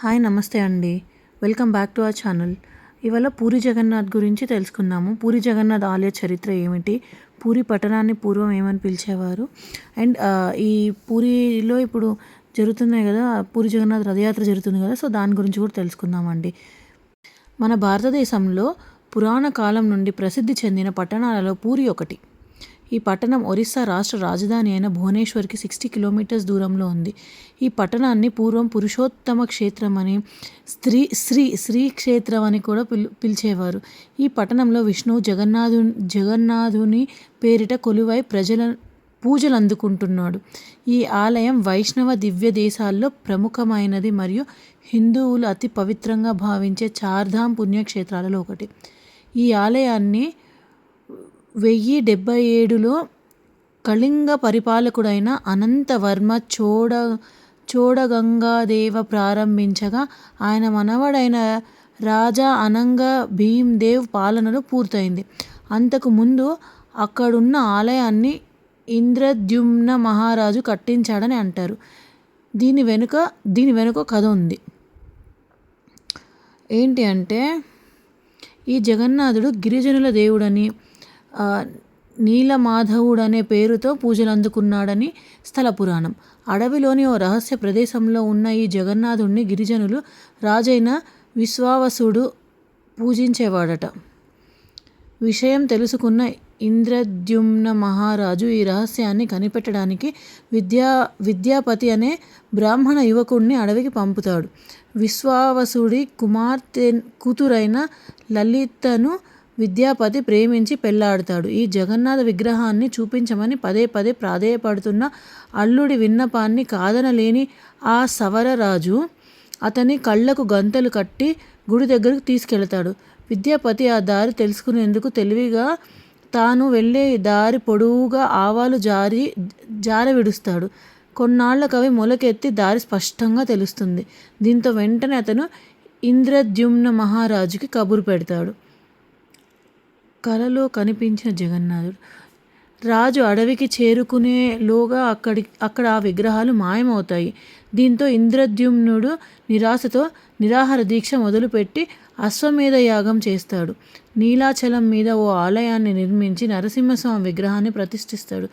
Hi నమస్తే అండి. Welcome back to our channel. ఇవాళ పూరి జగన్నాథ్ గురించి తెలుసుకుందాము. పూరి జగన్నాథ్ ఆలయ చరిత్ర ఏమిటి, పూరి పట్టణాన్ని పూర్వం ఏమని పిలిచేవారు, అండ్ ఈ పూరిలో ఇప్పుడు జరుగుతున్నాయి కదా, పూరి జగన్నాథ్ రథయాత్ర జరుగుతుంది కదా, సో దాని గురించి కూడా తెలుసుకుందామండి. మన భారతదేశంలో పురాణ కాలం నుండి ప్రసిద్ధి చెందిన పట్టణాలలో పూరి ఒకటి. ఈ పట్టణం ఒరిస్సా రాష్ట్ర రాజధాని అయిన భువనేశ్వర్కి 60 కిలోమీటర్స్ దూరంలో ఉంది. ఈ పట్టణాన్ని పూర్వం పురుషోత్తమ క్షేత్రం అని, శ్రీ క్షేత్రం అని కూడా పిలిచేవారు. ఈ పట్టణంలో విష్ణువు జగన్నాథుని పేరిట కొలువై పూజలు అందుకుంటున్నాడు. ఈ ఆలయం వైష్ణవ దివ్య దేశాల్లో ప్రముఖమైనది మరియు హిందువులు అతి పవిత్రంగా భావించే చార్ధామ్ పుణ్యక్షేత్రాలలో ఒకటి. ఈ ఆలయాన్ని 1077లో కళింగ పరిపాలకుడైన అనంతవర్మ చోడగంగాదేవ ప్రారంభించగా, ఆయన మనవడైన రాజా అనంగ భీమ్దేవ్ పాలనలో పూర్తయింది. అంతకు ముందు అక్కడున్న ఆలయాన్ని ఇంద్రద్యుమ్న మహారాజు కట్టించాడని అంటారు. దీని వెనుక కథ ఉంది. ఏంటి అంటే, ఈ జగన్నాథుడు గిరిజనుల దేవుడని, నీలమాధవుడనే పేరుతో పూజలు అందుకున్నాడని స్థల పురాణం. అడవిలోని ఓ రహస్య ప్రదేశంలో ఉన్న ఈ జగన్నాథుడిని గిరిజనులు రాజైన విశ్వావసుడు పూజించేవాడట. విషయం తెలుసుకున్న ఇంద్రద్యుమ్న మహారాజు ఈ రహస్యాన్ని కనిపెట్టడానికి విద్యాపతి అనే బ్రాహ్మణ యువకుడిని అడవికి పంపుతాడు. విశ్వావసుడి కూతురైన లలితను విద్యాపతి ప్రేమించి పెళ్లాడతాడు. ఈ జగన్నాథ విగ్రహాన్ని చూపించమని పదే పదే ప్రాధేయపడుతున్న అల్లుడి విన్నపాన్ని కాదనలేని ఆ సవరరాజు అతని కళ్ళకు గంతలు కట్టి గుడి దగ్గరకు తీసుకెళతాడు. విద్యాపతి ఆ దారి తెలుసుకునేందుకు తెలివిగా తాను వెళ్ళే దారి పొడవుగా ఆవాలు జారవిడుస్తాడు. కొన్నాళ్లకవి మొలకెత్తి దారి స్పష్టంగా తెలుస్తుంది. దీంతో వెంటనే అతను ఇంద్రద్యుమ్న మహారాజుకి కబురు పెడతాడు. కలలో కనిపించిన జగన్నాథుడు. రాజు అడవికి చేరుకునేలోగా అక్కడ ఆ విగ్రహాలు మాయమవుతాయి. దీంతో ఇంద్రద్యుమ్నుడు నిరాశతో నిరాహార దీక్ష మొదలుపెట్టి అశ్వమేధ యాగం చేస్తాడు. నీలాచలం మీద ఓ ఆలయాన్ని నిర్మించి నరసింహస్వామి విగ్రహాన్ని ప్రతిష్ఠిస్తాడు.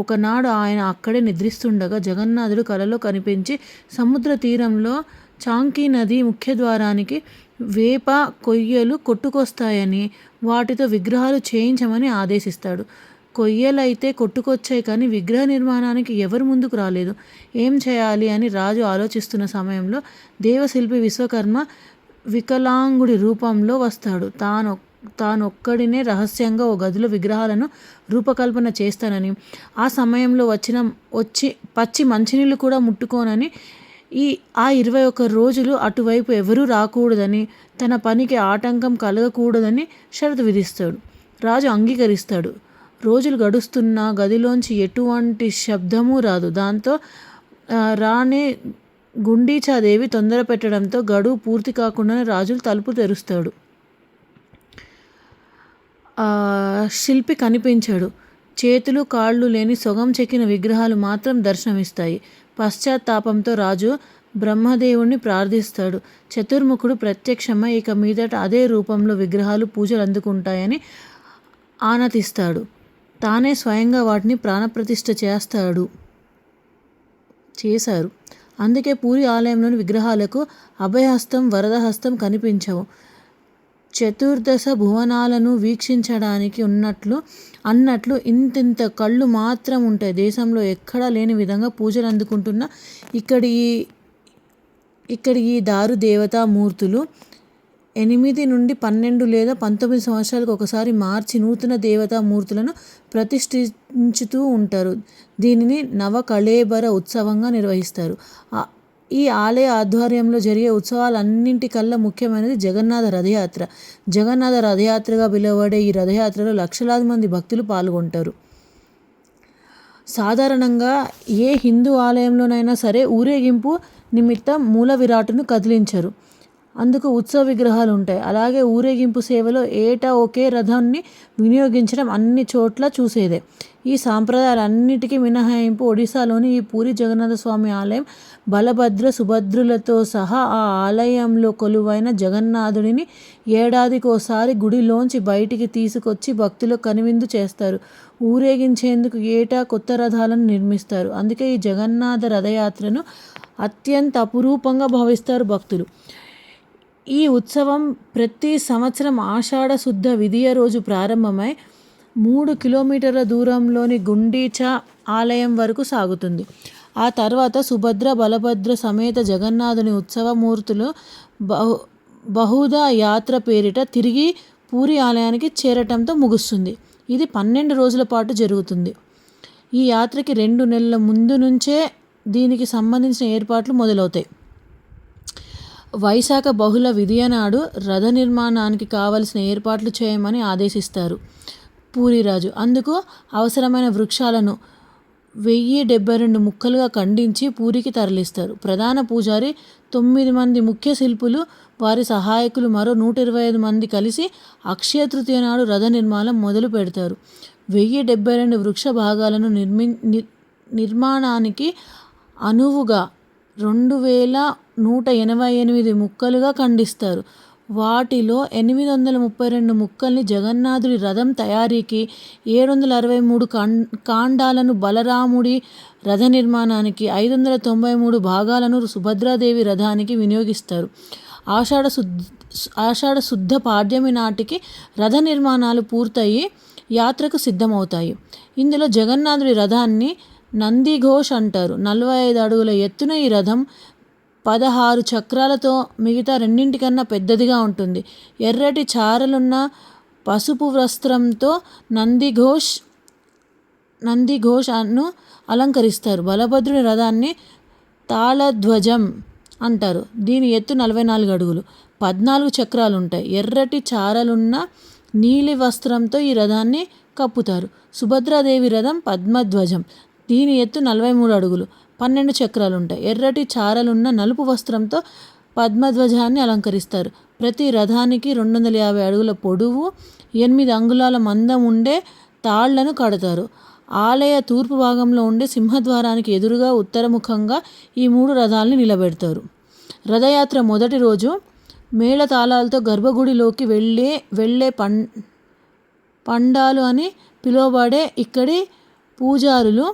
ఒకనాడు ఆయన అక్కడే నిద్రిస్తుండగా జగన్నాథుడు కలలో కనిపించి సముద్ర తీరంలో చాంకీ నది ముఖ్యద్వారానికి వేప కొయ్యలు కొట్టుకొస్తాయని, వాటితో విగ్రహాలు చేయించమని ఆదేశిస్తాడు. కొయ్యలైతే కొట్టుకొచ్చాయి, కానీ విగ్రహ నిర్మాణానికి ఎవరు ముందుకు రాలేదు. ఏం చేయాలి అని రాజు ఆలోచిస్తున్న సమయంలో దేవశిల్పి విశ్వకర్మ వికలాంగుడి రూపంలో వస్తాడు. తానొక్కడినే రహస్యంగా ఓ గదిలో విగ్రహాలను రూపకల్పన చేస్తానని, ఆ సమయంలో వచ్చి పచ్చి మంచినీళ్ళు కూడా ముట్టుకోనని, ఆ 21 రోజులు అటువైపు ఎవరూ రాకూడదని, తన పనికి ఆటంకం కలగకూడదని షరతు విధిస్తాడు. రాజు అంగీకరిస్తాడు. రోజులు గడుస్తున్నా గదిలోంచి ఎటువంటి శబ్దమూ రాదు. దాంతో రాణి గుండీచాదేవి తొందర పెట్టడంతో గడువు పూర్తి కాకుండానే రాజు తలుపు తెరుస్తాడు. శిల్పి కనిపించాడు. చేతులు కాళ్ళు లేని సొగం చెక్కిన విగ్రహాలు మాత్రం దర్శనమిస్తాయి. పశ్చాత్తాపంతో రాజు బ్రహ్మదేవుణ్ణి ప్రార్థిస్తాడు. చతుర్ముఖుడు ప్రత్యక్షమై ఇక మీదట అదే రూపంలో విగ్రహాలు పూజలు అందుకుంటాయని ఆనతిస్తాడు. తానే స్వయంగా వాటిని ప్రాణప్రతిష్ఠ చేశారు. అందుకే పూరి ఆలయంలోని విగ్రహాలకు అభయహస్తం, వరదహస్తం కనిపించవు. చతుర్దశ భువనాలను వీక్షించడానికి అన్నట్లు ఇంతింత కళ్ళు మాత్రం ఉంటాయి. దేశంలో ఎక్కడా లేని విధంగా పూజలు అందుకుంటున్న ఇక్కడి ఈ దారు దేవతా మూర్తులు 8 నుండి 12 లేదా 19 సంవత్సరాలకు ఒకసారి మార్చి నూతన దేవతా మూర్తులను ప్రతిష్ఠించుతూ ఉంటారు. దీనిని నవకళేబర ఉత్సవంగా నిర్వహిస్తారు. ఈ ఆలయ ఆధ్వర్యంలో జరిగే ఉత్సవాలన్నింటికల్లా ముఖ్యమైనది జగన్నాథ రథయాత్ర. జగన్నాథ రథయాత్రగా పిలువబడే ఈ రథయాత్రలో లక్షలాది మంది భక్తులు పాల్గొంటారు. సాధారణంగా ఏ హిందూ ఆలయంలోనైనా సరే ఊరేగింపు నిమిత్తం మూల విరాట్టును కదిలించరు. అందుకు ఉత్సవ విగ్రహాలు ఉంటాయి. అలాగే ఊరేగింపు సేవలో ఏటా ఒకే రథాన్ని వినియోగించడం అన్ని చోట్ల చూసేదే. ఈ సాంప్రదాయాలన్నిటికీ మినహాయింపు ఒడిశాలోని ఈ పూరి జగన్నాథ స్వామి ఆలయం. బలభద్ర సుభద్రులతో సహా ఆ ఆలయంలో కొలువైన జగన్నాథుడిని ఏడాదికోసారి గుడిలోంచి బయటికి తీసుకొచ్చి భక్తులు కనువిందు చేస్తారు. ఊరేగించేందుకు ఏటా కొత్త రథాలను నిర్మిస్తారు. అందుకే ఈ జగన్నాథ రథయాత్రను అత్యంత అపురూపంగా భావిస్తారు భక్తులు. ఈ ఉత్సవం ప్రతి సంవత్సరం ఆషాఢ శుద్ధ విదియ రోజు ప్రారంభమై 3 కిలోమీటర్ల దూరంలోని గుండీచా ఆలయం వరకు సాగుతుంది. ఆ తర్వాత సుభద్ర బలభద్ర సమేత జగన్నాథుని ఉత్సవమూర్తులు బహుదా యాత్ర పేరిట తిరిగి పూరి ఆలయానికి చేరటంతో ముగుస్తుంది. ఇది 12 రోజుల పాటు జరుగుతుంది. ఈ యాత్రకి 2 నెలల ముందు నుంచే దీనికి సంబంధించిన ఏర్పాట్లు మొదలవుతాయి. వైశాఖ బహుళ విదియ నాడు రథ నిర్మాణానికి కావలసిన ఏర్పాట్లు చేయమని ఆదేశిస్తారు పూరిరాజు. అందుకు అవసరమైన వృక్షాలను 1072 ముక్కలుగా ఖండించి పూరికి తరలిస్తారు. ప్రధాన పూజారి, 9 మంది ముఖ్య శిల్పులు, వారి సహాయకులు మరో 125 మంది కలిసి అక్షయ తృతీయ నాడు రథ నిర్మాణం మొదలు పెడతారు. 1072 వృక్ష భాగాలను నిర్మాణానికి అనువుగా 2188 ముక్కలుగా ఖండిస్తారు. వాటిలో 832 ముక్కల్ని జగన్నాథుడి రథం తయారీకి, 763 కాండాలను బలరాముడి రథ నిర్మాణానికి, 593 భాగాలను సుభద్రాదేవి రథానికి వినియోగిస్తారు. ఆషాఢ శుద్ధ పాడ్యమి నాటికి రథ నిర్మాణాలు పూర్తయి యాత్రకు సిద్ధమవుతాయి. ఇందులో జగన్నాథుడి రథాన్ని నందిఘోష్ అంటారు. 45 అడుగుల ఎత్తున ఈ రథం 16 చక్రాలతో మిగతా రెండింటికన్నా పెద్దదిగా ఉంటుంది. ఎర్రటి చారలున్న పసుపు వస్త్రంతో నందిఘోష్ అను అలంకరిస్తారు. బలభద్రుని రథాన్ని తాళధ్వజం అంటారు. దీని ఎత్తు 44 అడుగులు, 14 చక్రాలుంటాయి. ఎర్రటి చారలున్న నీలి వస్త్రంతో ఈ రథాన్ని కప్పుతారు. సుభద్రాదేవి రథం పద్మధ్వజం. దీని ఎత్తు 43 అడుగులు, 12 చక్రాలుంటాయి. ఎర్రటి చారలున్న నలుపు వస్త్రంతో పద్మధ్వజాన్ని అలంకరిస్తారు. ప్రతి రథానికి 250 అడుగుల పొడవు, 8 అంగుళాల మందం ఉండే తాళ్లను కడతారు. ఆలయ తూర్పు భాగంలో ఉండే సింహద్వారానికి ఎదురుగా ఉత్తరముఖంగా ఈ 3 రథాలని నిలబెడతారు. రథయాత్ర మొదటి రోజు మేళతాళాలతో గర్భగుడిలోకి వెళ్ళే పండాలు అని పిలువబడే ఇక్కడి పూజారులు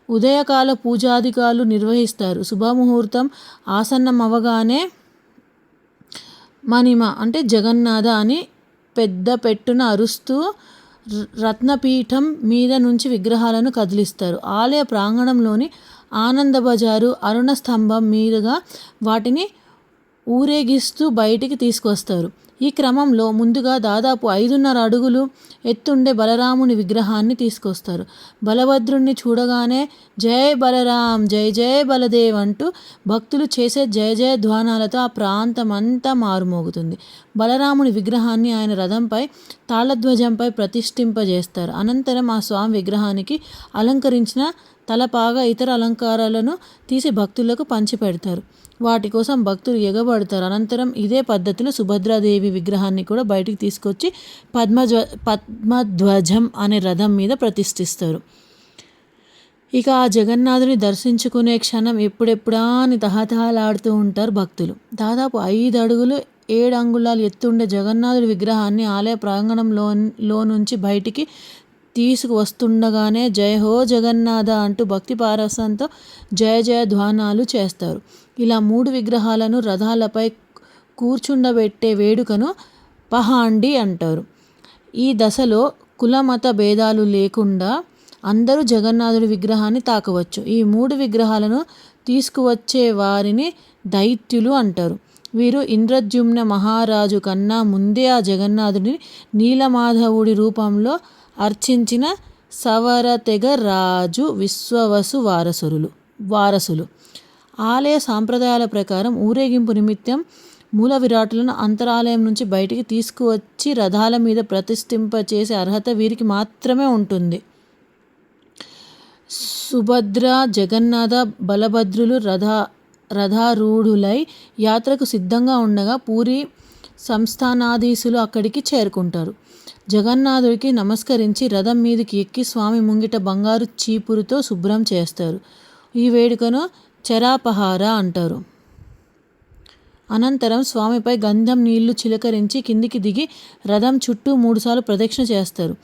ఉదయకాల పూజాధికాలు నిర్వహిస్తారు. శుభముహూర్తం ఆసన్నమవగానే మణిమ అంటే జగన్నాథ అని పెద్ద పెట్టున అరుస్తూ రత్నపీఠం మీద నుంచి విగ్రహాలను కదిలిస్తారు. ఆలయ ప్రాంగణంలోని ఆనంద బజారు అరుణ స్తంభం మీదుగా వాటిని ఊరేగిస్తూ బయటికి తీసుకొస్తారు. ఈ క్రమంలో ముందుగా దాదాపు 5.5 అడుగులు ఎత్తుండే బలరాముని విగ్రహాన్ని తీసుకొస్తారు. బలభద్రుణ్ణి చూడగానే జయ బలరాం, జయ జయ బలదేవ్ అంటూ భక్తులు చేసే జయ జయ ధ్వానాలతో ఆ ప్రాంతమంతా మారుమోగుతుంది. బలరాముని విగ్రహాన్ని ఆయన రథంపై తాళధ్వజంపై ప్రతిష్ఠింపజేస్తారు. అనంతరం ఆ స్వామి విగ్రహానికి అలంకరించిన తలపాగా, ఇతర అలంకారాలను తీసి భక్తులకు పంచిపెడతారు. వాటి కోసం భక్తులు ఎగబడతారు. అనంతరం ఇదే పద్ధతిలో సుభద్రాదేవి విగ్రహాన్ని కూడా బయటికి తీసుకొచ్చి పద్మధ్వజం అనే రథం మీద ప్రతిష్ఠిస్తారు. ఇక ఆ జగన్నాథుని దర్శించుకునే క్షణం ఎప్పుడెప్పుడా అని తహతహలాడుతూ ఉంటారు భక్తులు. దాదాపు 5 అడుగులు 7 అంగుళాలు ఎత్తుండే జగన్నాథుడి విగ్రహాన్ని ఆలయ ప్రాంగణంలో నుంచి బయటికి తీసుకువస్తుండగానే జయ హో జగన్నాథ అంటూ భక్తి పారవశ్యంతో జయ జయ ధ్వానాలు చేస్తారు. ఇలా 3 విగ్రహాలను రథాలపై కూర్చుండబెట్టే వేడుకను పహాండి అంటారు. ఈ దశలో కులమత భేదాలు లేకుండా అందరూ జగన్నాథుడి విగ్రహాన్ని తాకవచ్చు. ఈ 3 విగ్రహాలను తీసుకువచ్చే వారిని దైత్యులు అంటారు. వీరు ఇంద్రద్యుమ్న మహారాజు కన్నా ముందే ఆ జగన్నాథుడిని నీలమాధవుడి రూపంలో అర్చించిన సవరతెగ రాజు విశ్వవసు వారసులు. ఆలయ సాంప్రదాయాల ప్రకారం ఊరేగింపు నిమిత్తం మూల విరాటులను అంతరాలయం నుంచి బయటికి తీసుకువచ్చి రథాల మీద ప్రతిష్ఠింపచేసే అర్హత వీరికి మాత్రమే ఉంటుంది. సుభద్ర, జగన్నాథ, బలభద్రులు రథారూఢులై యాత్రకు సిద్ధంగా ఉండగా పూరి సంస్థానాధీశులు అక్కడికి చేరుకుంటారు. జగన్నాథుడికి నమస్కరించి రథం మీదకి ఎక్కి స్వామి ముంగిట బంగారు చీపురుతో శుభ్రం చేస్తారు. ఈ వేడుకను చరాపహార అంటారు. అనంతరం స్వామిపై గంధం నీళ్లు చిలకరించి కిందికి దిగి రథం చుట్టూ 3 సార్లు ప్రదక్షిణ చేస్తారు.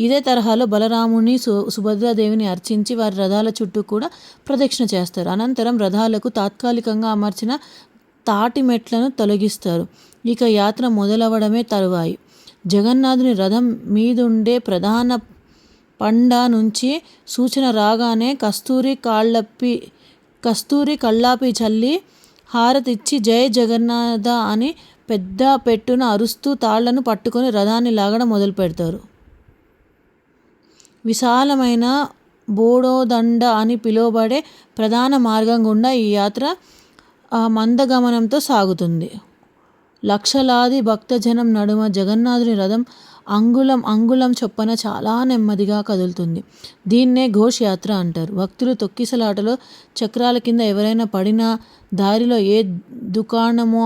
ఇదే తరహాలో బలరాముని, సుభద్రాదేవిని అర్చించి వారి రథాల చుట్టూ కూడా ప్రదక్షిణ చేస్తారు. అనంతరం రథాలకు తాత్కాలికంగా అమర్చిన తాటి మెట్లను తొలగిస్తారు. ఇక యాత్ర మొదలవడమే తరువాయి. జగన్నాథుని రథం మీదుండే ప్రధాన పండా నుంచి సూచన రాగానే కస్తూరి కళ్ళాపి చల్లి హారతిచ్చి జయ జగన్నాథ అని పెద్ద పెట్టున అరుస్తూ తాళ్లను పట్టుకొని రథాన్ని లాగడం మొదలు పెడతారు. విశాలమైన బోడోదండ అని పిలువబడే ప్రధాన మార్గం గుండా ఈ యాత్ర మందగమనంతో సాగుతుంది. లక్షలాది భక్తజనం నడుమ జగన్నాథుని రథం అంగుళం చొప్పున చాలా నెమ్మదిగా కదులుతుంది. దీన్నే ఘోష్ యాత్ర అంటారు. భక్తులు తొక్కిసలాటలో చక్రాల కింద ఎవరైనా పడినా, దారిలో ఏ దుకాణమో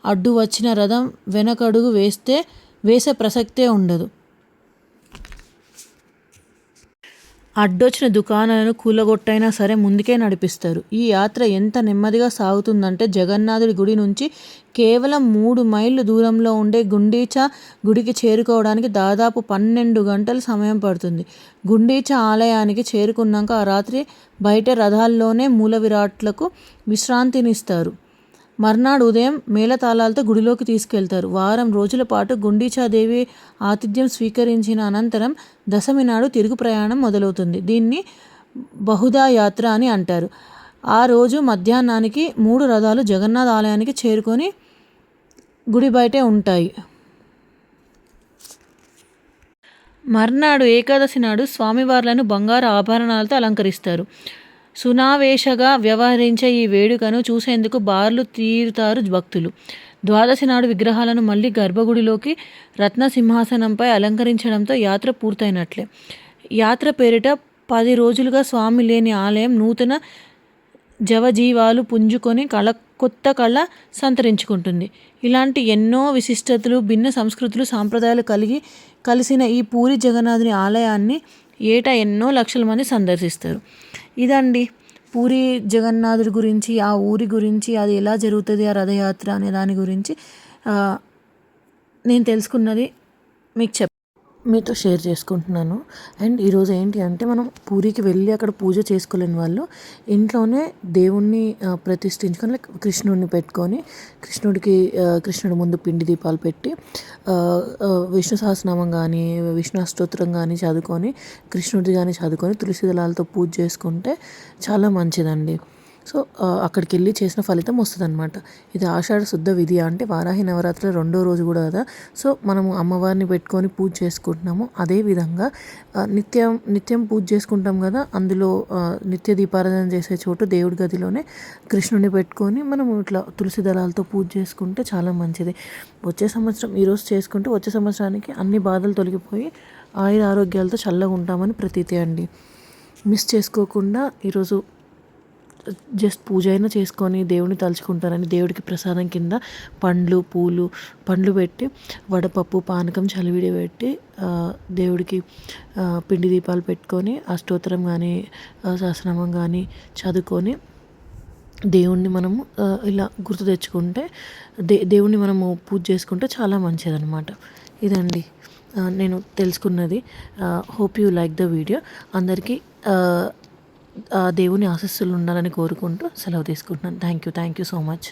అడ్డు వచ్చిన రథం వెనకడుగు వేసే ప్రసక్తే ఉండదు. అడ్డొచ్చిన దుకాణాలను కూలగొట్టైనా సరే ముందుకే నడిపిస్తారు. ఈ యాత్ర ఎంత నెమ్మదిగా సాగుతుందంటే జగన్నాథుడి గుడి నుంచి కేవలం 3 మైళ్ళు దూరంలో ఉండే గుండీచా గుడికి చేరుకోవడానికి దాదాపు 12 గంటల సమయం పడుతుంది. గుండీచా ఆలయానికి చేరుకున్నాక ఆ రాత్రి బయట రథాల్లోనే మూల విరాట్లకు విశ్రాంతినిస్తారు. మర్నాడు ఉదయం మేళతాళాలతో గుడిలోకి తీసుకెళ్తారు. వారం రోజుల పాటు గుండీచాదేవి ఆతిథ్యం స్వీకరించిన అనంతరం దశమి నాడు తిరుగు ప్రయాణం మొదలవుతుంది. దీన్ని బహుదా యాత్ర అని అంటారు. ఆ రోజు మధ్యాహ్నానికి 3 రథాలు జగన్నాథ్ ఆలయానికి చేరుకొని గుడి బయటే ఉంటాయి. మర్నాడు ఏకాదశి నాడు స్వామివార్లను బంగారు ఆభరణాలతో అలంకరిస్తారు. సునావేశగా వ్యవహరించే ఈ వేడుకను చూసేందుకు బార్లు తీరుతారు భక్తులు. ద్వాదశి నాడు విగ్రహాలను మళ్ళీ గర్భగుడిలోకి రత్నసింహాసనంపై అలంకరించడంతో యాత్ర పూర్తయినట్లే. యాత్ర పేరిట 10 రోజులుగా స్వామి లేని ఆలయం నూతన జవజీవాలు పుంజుకొని కొత్త కళ సంతరించుకుంటుంది. ఇలాంటి ఎన్నో విశిష్టతలు, భిన్న సంస్కృతులు, సాంప్రదాయాలు కలిసిన ఈ పూరి జగన్నాథుని ఆలయాన్ని ఏటా ఎన్నో లక్షల మంది సందర్శిస్తారు. ఇదండి పూరి జగన్నాథుడి గురించి, ఆ ఊరి గురించి, అది ఎలా జరుగుతుంది ఆ రథయాత్ర అనే దాని గురించి నేను తెలుసుకున్నది మీకు మీతో షేర్ చేసుకుంటున్నాను. అండ్ ఈరోజు ఏంటి అంటే, మనం పూరికి వెళ్ళి అక్కడ పూజ చేసుకోలేని వాళ్ళు ఇంట్లోనే దేవుణ్ణి ప్రతిష్ఠించుకొని కృష్ణుడిని పెట్టుకొని కృష్ణుడి ముందు పిండి దీపాలు పెట్టి విష్ణు సహస్రనామం కానీ, విష్ణు అష్టోత్తరం కానీ చదువుకొని, కృష్ణుడి కానీ చదువుకొని తులసి దళాలతో పూజ చేసుకుంటే చాలా మంచిదండి. సో అక్కడికి వెళ్ళి చేసిన ఫలితం వస్తుంది అనమాట. ఇది ఆషాఢ శుద్ధ విధి అంటే వారాహి నవరాత్రుల 2వ రోజు కూడా కదా. సో మనము అమ్మవారిని పెట్టుకొని పూజ చేసుకుంటున్నాము. అదేవిధంగా నిత్యం పూజ చేసుకుంటాం కదా, అందులో నిత్య దీపారాధన చేసే చోటు దేవుడి గదిలోనే కృష్ణుని పెట్టుకొని మనము ఇట్లా తులసి దళాలతో పూజ చేసుకుంటే చాలా మంచిది. వచ్చే సంవత్సరం ఈరోజు చేసుకుంటే వచ్చే సంవత్సరానికి అన్ని బాధలు తొలగిపోయి ఆయుర ఆరోగ్యాలతో చల్లగా ఉంటామని ప్రతీతి అండి. మిస్ చేసుకోకుండా ఈరోజు జస్ట్ పూజ అయినా చేసుకొని దేవుని తలుచుకుంటారని దేవుడికి ప్రసాదం కింద పండ్లు పెట్టి వడపప్పు, పానకం, చలివిడి పెట్టి దేవుడికి పిండి దీపాలు పెట్టుకొని అష్టోత్తరం కానీ, సహస్రనామం కానీ చదువుకొని దేవుణ్ణి మనము ఇలా గుర్తు తెచ్చుకుంటే దేవుణ్ణి మనము పూజ చేసుకుంటే చాలా మంచిదన్నమాట. ఇదండి నేను తెలుసుకున్నది. Hope you like the video. అందరికీ దేవుని ఆశీస్సులు ఉండాలని కోరుకుంటూ సెలవు తీసుకుంటున్నాను. Thank you so much.